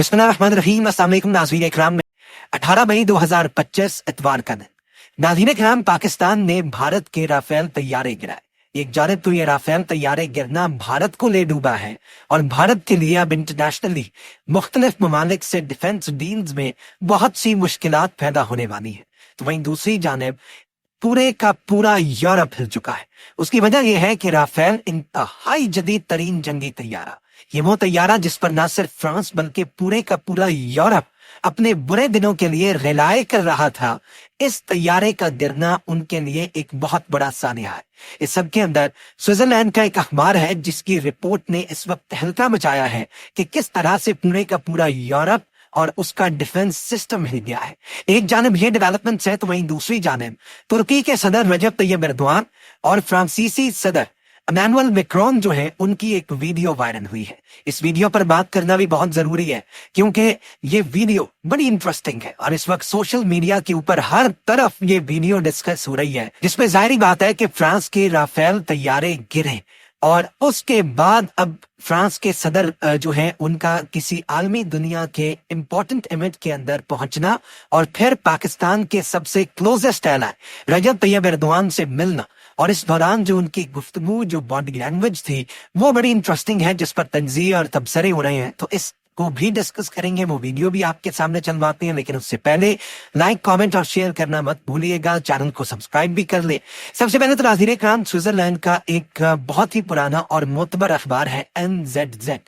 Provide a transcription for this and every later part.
बिस्मिल्लाहिर्रहमानिर्रहीम। अस्सलाम वालेकुम नाज़रीन इकराम। 18 मई 2025 इतवार का दिन। नाज़रीन इकराम, पाकिस्तान ने भारत के राफेल तैयारे गिराए। एक जानिब तो ये राफेल तैयारे गिरना भारत को ले डूबा है और भारत के लिए अब इंटरनेशनली मुख्तलिफ ममालिक से डिफेंस डील्स में बहुत सी मुश्किलात पैदा होने वाली है। तो वहीं दूसरी जानिब पूरे का पूरा यूरोप हिल चुका है। उसकी वजह यह है कि राफेल इंतहाई जदीद तरीन जंगी तैयारा, ये वो तैयारा जिस पर न सिर्फ फ्रांस बल्कि पूरे का पूरा यूरोप अपने बुरे दिनों के लिए रिलाय कर रहा था, इस तैयारे का गिरना उनके लिए एक बहुत बड़ा सानिया है। इस सब के अंदर स्विट्जरलैंड का एक अखबार है जिसकी रिपोर्ट ने इस वक्त तहलका मचाया है कि किस तरह से पूरे का पूरा यूरोप और उसका डिफेंस सिस्टम हिल गया है। एक जानिब ये डेवलपमेंट्स है तो वहीं दूसरी जानिब तुर्की के सदर रजब तैयब एर्दोआन और फ्रांसीसी सदर इमैनुअल मैक्रोन जो है, उनकी एक वीडियो वायरल हुई है। इस वीडियो पर बात करना भी बहुत जरूरी है क्योंकि ये वीडियो बड़ी इंटरेस्टिंग है और इस वक्त सोशल मीडिया के ऊपर हर तरफ ये वीडियो डिस्कस हो रही है, जिसमें जाहिर बात है कि फ्रांस के राफेल तैयारे गिरे और उसके बाद अब फ्रांस के सदर जो है उनका किसी आलमी दुनिया के इंपॉर्टेंट इवेंट के अंदर पहुंचना और फिर पाकिस्तान के सबसे क्लोजेस्ट एलाय रजब तैयब एर्दोआन से मिलना, और इस दौरान जो उनकी गुफ्तगू, जो बॉडी लैंग्वेज थी, वो बड़ी इंटरेस्टिंग है जिस पर तंजीह और तबसरे हो रहे हैं। तो इस को भी डिस्कस करेंगे, वो वीडियो भी आपके सामने चलवाते हैं, लेकिन उससे पहले लाइक, कमेंट और शेयर करना मत भूलिएगा। चैनल को सब्सक्राइब भी कर ले। सबसे पहले तो नाज़रीन इकराम, स्विट्जरलैंड का एक बहुत ही पुराना और मोतबर अखबार है NZZ,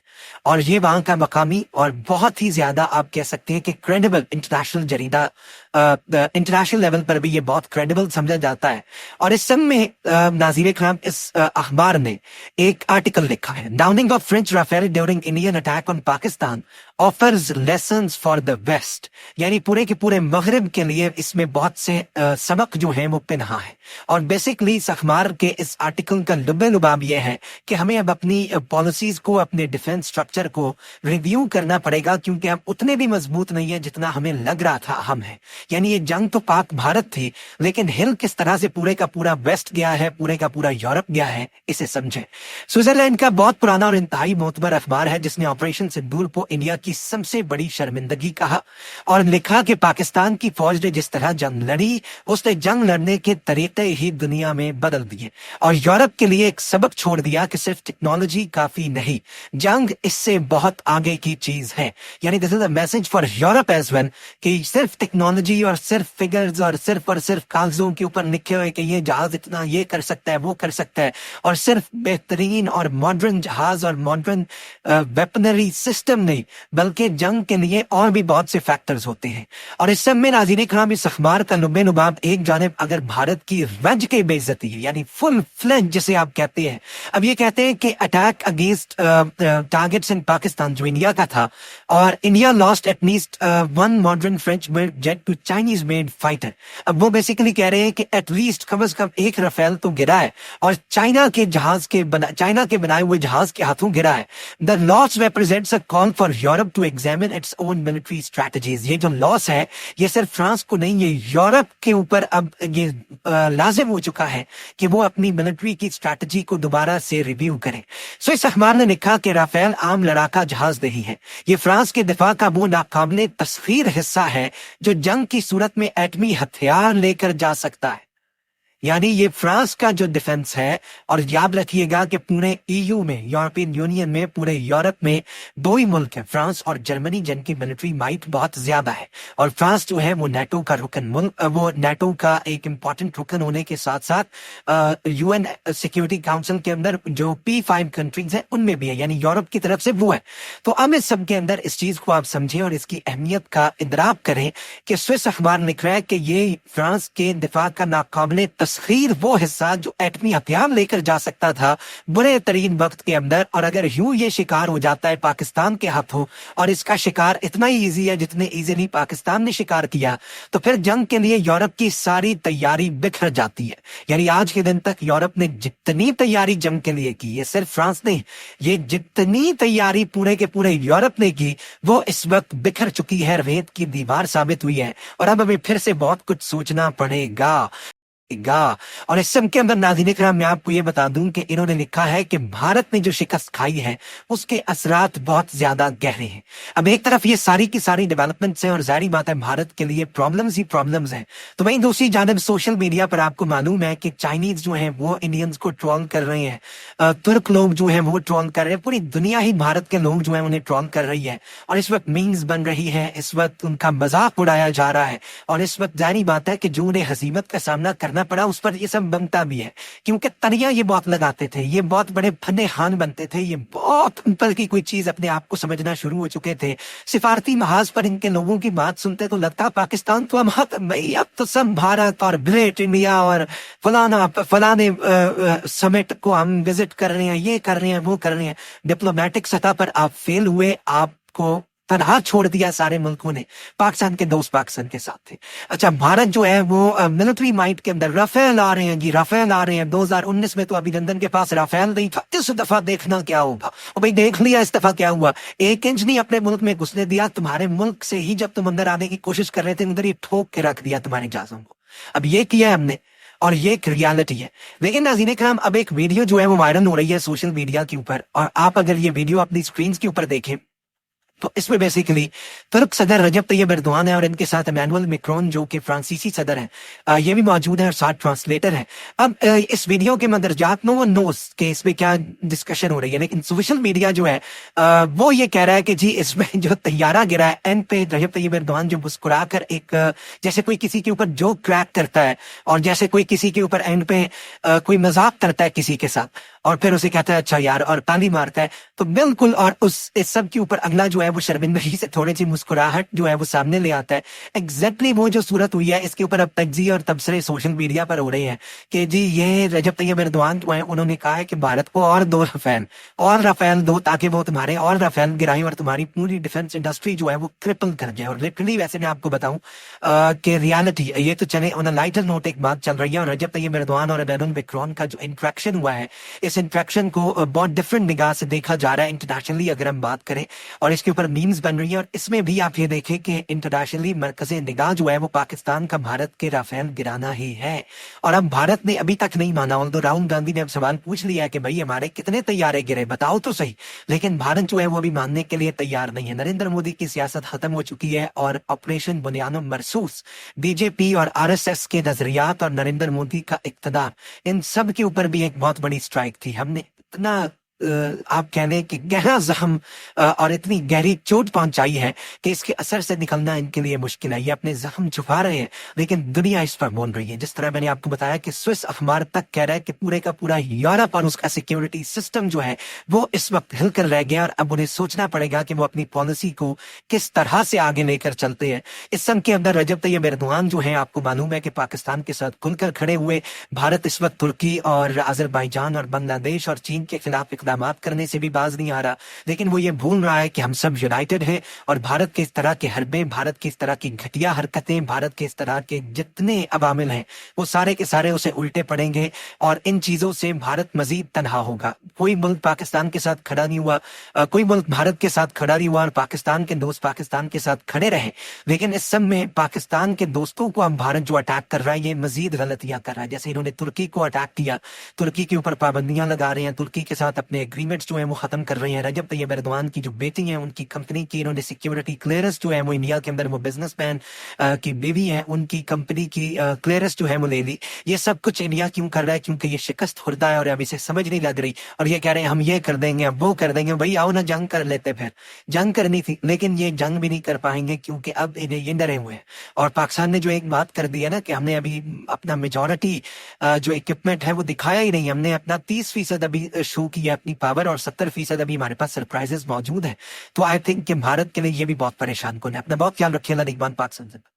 और ये वहां का मकामी और बहुत ही ज्यादा आप कह सकते हैं कि क्रेडिबल इंटरनेशनल जरीदा, इंटरनेशनल लेवल पर भी ये बहुत क्रेडिबल समझा जाता है। और इस सब में नाज़रीन इकराम, इस अखबार ने एक आर्टिकल लिखा है, downing of French Rafale during Indian attack on Pakistan offers lessons for the west, यानी पूरे के पूरे मगरिब के लिए इसमें बहुत से सबक जो है वो पिन्हा है। और बेसिकली इस अखबार के इस आर्टिकल का लुब्बे लुबाब यह है कि हमें अब अपनी पॉलिसीज को, अपने डिफेंस स्ट्रक्चर को रिव्यू करना पड़ेगा क्योंकि हम उतने भी मजबूत नहीं है जितना हमें लग रहा था हम है। यानी ये जंग तो पाक भारत थी, लेकिन हिल किस तरह से पूरे का पूरा वेस्ट गया है, पूरे का पूरा यूरोप गया है, इसे समझे। स्विट्जरलैंड का बहुत पुराना और इंतहाई मोतबर अखबार है जिसने ऑपरेशन सिंदूर को इंडिया की सबसे बड़ी शर्मिंदगी कहा और लिखा कि पाकिस्तान की फौज ने जिस तरह जंग लड़ी, उसने जंग लड़ने के तरीके ही दुनिया में बदल दिए और यूरोप के लिए एक सबक छोड़ दिया कि सिर्फ टेक्नोलॉजी काफी नहीं, जंग इससे बहुत आगे की चीज है। यानी this is a message for Europe as well कि सिर्फ टेक्नोलॉजी और सिर्फ फिगर्स और सिर्फ कागजों के ऊपर लिखे हुए कि ये जहाज इतना ये कर सकता है, वो कर सकता है, और सिर्फ बेहतरीन और मॉडर्न जहाज और मॉडर्न वेपनरी सिस्टम नहीं, बल्कि जंग के लिए और भी बहुत से फैक्टर्स होते हैं। और इस सब में नाज़रीन इकराम, इस अखबार का लुब्बे लुबाब एक जानिब अगर भारत की रज की बेइज्जती है, यानी फुल फ्लेज जिसे आप कहते हैं। अब ये कहते हैं कि attack against targets in Pakistan जो इंडिया का था, और India lost at least one modern French made jet to Chinese made fighter. अब वो बेसिकली कह रहे हैं कि एटलीस्ट कम से कम एक राफेल तो गिरा है और चाइना के बनाए हुए जहाज के हाथों गिरा है। The loss represents a call for Europe to examine its own military strategies. ये जो लॉस है ये सिर्फ फ्रांस को नहीं, ये यूरोप के ऊपर अब ये लाजिम हो चुका है कि वो अपनी मिलिट्री की स्ट्रेटजी को दोबारा से रिव्यू करें। सो इस अखबार ने लिखा कि राफेल आम लड़ाका जहाज नहीं है, ये फ्रांस के दिफा का वो नाकाबिले तस्खीर हिस्सा है जो जंग की सूरत में एटमी हथियार लेकर जा सकता है। यानी ये फ्रांस का जो डिफेंस है, और याद रखिएगा कि पूरे EU में, यूरोपियन यूनियन में, पूरे यूरोप में दो ही मुल्क है, फ्रांस और जर्मनी, जिनकी मिलिट्री माइट बहुत ज्यादा है। और फ्रांस जो है वो नेटो का रुकन मुल्क, वो नेटो का एक इंपॉर्टेंट रुकन होने के साथ साथ UN सिक्योरिटी काउंसिल के अंदर जो P5 कंट्रीज है उनमें भी है, यानी यूरोप की तरफ से वो है। तो अब इस सब के अंदर इस चीज को आप समझें और इसकी अहमियत का इदराक करें कि स्विस अखबार लिख रहा है कि ये फ्रांस के दिफा का नाकाबिले तस्खीर वो हिस्सा जो एटमी हथियार लेकर जा सकता था बुरे तरीन वक्त के अंदर, और अगर यूं ये शिकार हो जाता है पाकिस्तान के हाथों, और इसका शिकार इतना ही इजी है जितने इजीली पाकिस्तान ने शिकार किया, तो फिर जंग के लिए यूरोप की सारी तैयारी बिखर जाती है। यानी आज के दिन तक यूरोप ने जितनी तैयारी जंग के लिए की, ये सिर्फ फ्रांस नहीं, ये जितनी तैयारी पूरे के पूरे यूरोप ने की, वो इस वक्त बिखर चुकी है, रेत की दीवार साबित हुई है, और अब हमें फिर से बहुत कुछ सोचना पड़ेगा। गया। और इस सब के अंदर नाज़रीन इकराम मैं आपको ये बता दूं कि इन्होंने लिखा है कि भारत ने जो शिकस्त खाई है उसके असरात बहुत ज्यादा गहरे हैं। अब एक तरफ ये सारी की सारी डेवलपमेंट्स हैं और जाहिर बात है भारत के लिए प्रॉब्लम्स ही प्रॉब्लम्स हैं, तो वहीं दूसरी जानब सोशल मीडिया पर आपको मालूम है कि चाइनीज जो है वो इंडियंस को ट्रोल कर रहे हैं, तुर्क लोग जो है वो ट्रोल कर रहे हैं, पूरी दुनिया ही भारत के लोग जो है उन्हें ट्रोल कर रही है और इस वक्त मीम्स बन रही है, इस वक्त उनका मजाक उड़ाया जा रहा है। और इस वक्त जाहिर बात है कि जो उन्हें हसीमत का सामना करना पड़ा उस पर ये सब बनता भी है, क्योंकि तनिया ये बहुत लगाते थे, ये बहुत बड़े फने खान बनते थे, ये बहुत ऊपर की कोई चीज अपने आप को समझना शुरू हो चुके थे। सिफारती महाज पर इनके लोगों की बात सुनते तो लगता पाकिस्तान तो अब तो सब भारत और ग्रेट इंडिया और फलाने समिट को हम विजिट कर रहे हैं, ये कर रहे हैं, वो कर रहे हैं। डिप्लोमेटिक सतह पर आप फेल हुए, आपको तनहा छोड़ दिया सारे मुल्कों ने, पाकिस्तान के दोस्त पाकिस्तान के साथ थे। अच्छा, भारत जो है वो मिलिट्री माइट के अंदर राफेल आ रहे हैं जी, राफेल आ रहे हैं। 2019 में तो अभिनंदन के पास राफेल नहीं था, इस दफा देखना क्या होगा। और भाई देख लिया इस दफा क्या हुआ, 1 इंच नहीं अपने मुल्क में घुसने दिया, तुम्हारे मुल्क से ही जब तुम अंदर आने की कोशिश कर रहे थे उधर ही ठोक के रख दिया तुम्हारे जहाजों को। अब ये किया है हमने और ये एक रियलिटी है। लेकिन नाज़रीन इकराम अब एक वीडियो जो है वो वायरल हो रही है सोशल मीडिया के ऊपर, और आप अगर ये वीडियो अपनी स्क्रीन के ऊपर देखें तो इसमें बेसिकली तुर्क सदर रजब तैयब एर्दोआन है और इनके साथ इमैनुअल मैक्रोन जो कि फ्रांसीसी सदर हैं, ये भी मौजूद है और साथ ट्रांसलेटर है। अब इस वीडियो के मंदरजात नो वन नोस कि इसमें क्या डिस्कशन हो रही है, लेकिन सोशल मीडिया जो है वो ये कह रहा है कि जी इसमें जो तैयारा गिरा है एंड पे रजब तैयब एर्दोआन जो मुस्कुरा कर एक जैसे कोई किसी के ऊपर जोक क्रैक करता है और जैसे कोई किसी के ऊपर एंड पे कोई मजाक करता है किसी के साथ और फिर उसे कहता है अच्छा यार और ताली मारता है, तो बिल्कुल और इस सब के ऊपर अगला जो है वो शर्मिंदगी से थोड़ी सी मुस्कुराहट जो है वो सामने ले आता है। एग्जैक्टली वो जो सूरत हुई है इसके ऊपर अब तज्जिए और तबसरे सोशल मीडिया पर हो रहे हैं कि जी ये रजब तैयब एर्दोआन जो है उन्होंने कहा है कि भारत को और 2 राफेल दो ताकि वो तुम्हारे और राफेल गिराएं और तुम्हारी पूरी डिफेंस इंडस्ट्री जो है वो क्रिपल कर जाए। और लिटरली वैसे मैं आपको बताऊं कि रियलिटी ये तो चले ऑन अ लाइटर नोट एक बात चल रही है और रजब तैयब एर्दोआन और इमैनुअल मैक्रोन का जो इंटरेक्शन हुआ है इस इंटरेक्शन को बहुत डिफरेंट निगाह से देखा जा रहा है इंटरनेशनली अगर हम बात करें, और इसके ऊपर मीम्स बन रही है। और इसमें भी आप ये देखें कि इंटरनेशनली मरकज़े निगाह जो है वो पाकिस्तान का भारत के राफेल गिराना ही है। और अब भारत ने अभी तक नहीं माना, और राहुल गांधी ने अब सवाल पूछ लिया है कि भाई हमारे कितने तैयारे गिरे बताओ तो सही, लेकिन भारत जो है वो अभी मानने के लिए तैयार नहीं है। नरेंद्र मोदी की सियासत खत्म हो चुकी है और ऑपरेशन बुनियानो मरसूस, बीजेपी और आरएसएस के नजरियात और नरेंद्र मोदी का इक्तदार, इन सब के ऊपर भी एक बहुत बड़ी स्ट्राइक थी। हमने इतना आप कह लें कि गहरा जख्म और इतनी गहरी चोट पहुंचाई है कि इसके असर से निकलना इनके लिए मुश्किल है। ये अपने जख्म छुपा रहे हैं लेकिन दुनिया इस पर बोल रही है। जिस तरह मैंने आपको बताया कि स्विस अखबार तक कह रहा है कि पूरे का पूरा यूरोप और उसका सिक्योरिटी सिस्टम जो है वो इस वक्त हिलकर रह गया और अब उन्हें सोचना पड़ेगा कि वो अपनी पॉलिसी को किस तरह से आगे लेकर चलते हैं। इस सब के अंदर रजब तैयब एर्दोआन जो है आपको मालूम है कि पाकिस्तान के साथ खुलकर खड़े हुए। भारत इस वक्त तुर्की और अजरबैजान और बांग्लादेश और चीन के खिलाफ इकदाम करने से भी बाज नहीं आ रहा, लेकिन वो ये भूल रहा है कि हम सब यूनाइटेड हैं और भारत के इस तरह के हरबे, भारत की इस तरह की घटिया हरकतें, भारत के इस तरह के जितने अवामिल हैं वो सारे के सारे उसे उल्टे पड़ेंगे और इन चीजों से भारत मजीद तनहा होगा। कोई मुल्क पाकिस्तान के साथ खड़ा नहीं हुआ, कोई मुल्क भारत के साथ खड़ा नहीं हुआ और पाकिस्तान के दोस्त पाकिस्तान के साथ खड़े रहे, लेकिन इस सब में पाकिस्तान के दोस्तों को अब भारत जो अटैक कर रहा है ये मजीद गलतियां कर रहा है। जैसे इन्होंने तुर्की को अटैक किया, तुर्की के ऊपर पाबंदियां लगा रहे हैं, तुर्की के साथ अपने एग्रीमेंट्स जो है वो खत्म कर रहे हैं। रजब तैयब एर्दोआन की जो बेटी है उनकी कंपनी की इन्होंने सिक्योरिटी क्लियरेंस जो है वो इंडिया के अंदर वो बिजनेसमैन की बेबी है उनकी कंपनी की क्लियरेंस जो है वो ले ली। ये सब कुछ इंडिया क्यों कर रहा है? क्योंकि ये शिकस्त खुर्दा है और अब इसे समझ नहीं लग रही और ये कह रहे हैं हम ये कर देंगे अब वो कर देंगे। भाई आओ ना जंग कर लेते, फिर जंग करनी थी लेकिन ये जंग भी नहीं कर पाएंगे क्योंकि अब इन्हें ये डरे हुए हैं। और पाकिस्तान ने जो एक बात कर दी है ना कि हमने अभी अपना मेजोरिटी जो इक्विपमेंट है वो दिखाया ही नहीं, हमने अपना 30% अभी शो किया अपनी पावर और 70% अभी हमारे पास सरप्राइजेस मौजूद है। तो आई थिंक कि भारत के लिए ये भी बहुत परेशान कौन है। अपना बहुत ख्याल रखिए। अल्लाह निगहबान पाक।